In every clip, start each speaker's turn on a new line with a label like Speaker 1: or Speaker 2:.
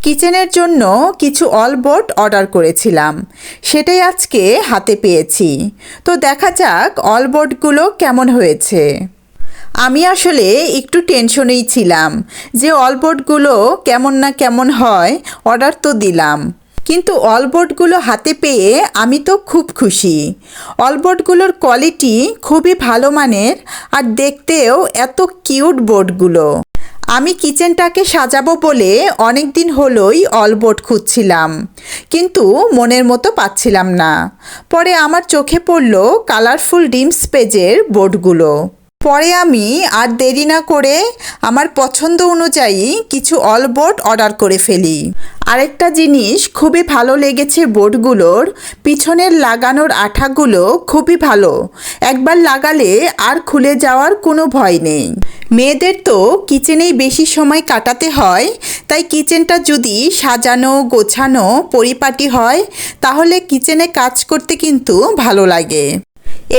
Speaker 1: কিচেনের জন্য কিছু অলবোর্ড অর্ডার করেছিলাম, সেটাই আজকে হাতে পেয়েছি। তো দেখা যাক অলবোর্ডগুলো কেমন হয়েছে। আমি আসলে একটু টেনশনেই ছিলাম যে অলবোর্ডগুলো কেমন না কেমন হয়। অর্ডার তো দিলাম, কিন্তু অলবোর্ডগুলো হাতে পেয়ে আমি তো খুব খুশি। অলবোর্ডগুলোর কোয়ালিটি খুবই ভালো মানের, আর দেখতেও এত কিউট বোর্ডগুলো। আমি কিচেনটাকে সাজাবো বলে অনেক দিন হলোই অলবোর্ড খুঁজছিলাম, কিন্তু মনের মতো পাচ্ছিলাম না। পরে আমার চোখে পড়ল কালারফুল ডিমস পেজের বোর্ডগুলো। পরে আমি আর দেরি না করে আমার পছন্দ অনুযায়ী কিছু অলবোর্ড অর্ডার করে ফেলি। আরেকটা জিনিস খুবই ভালো লেগেছে, বোর্ডগুলোর পিছনের লাগানোর আঠাগুলো খুবই ভালো। একবার লাগালে আর খুলে যাওয়ার কোনো ভয় নেই। মেয়েদের তো কিচেনেই বেশি সময় কাটাতে হয়, তাই কিচেনটা যদি সাজানো গোছানো পরিপাটি হয় তাহলে কিচেনে কাজ করতে কিন্তু ভালো লাগে।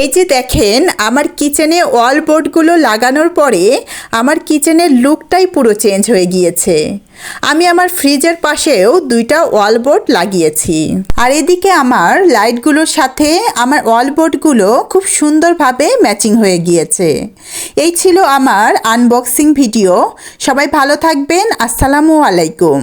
Speaker 1: এই যে দেখেন, আমার কিচেনে ওয়ালবোর্ডগুলো লাগানোর পরে আমার কিচেনের লুকটাই পুরো চেঞ্জ হয়ে গিয়েছে। আমি আমার ফ্রিজের পাশেও দুইটা ওয়ালবোর্ড লাগিয়েছি, আর এদিকে আমার লাইটগুলোর সাথে আমার ওয়ালবোর্ডগুলো খুব সুন্দরভাবে ম্যাচিং হয়ে গিয়েছে। এই ছিল আমার আনবক্সিং ভিডিও। সবাই ভালো থাকবেন। আসসালামু আলাইকুম।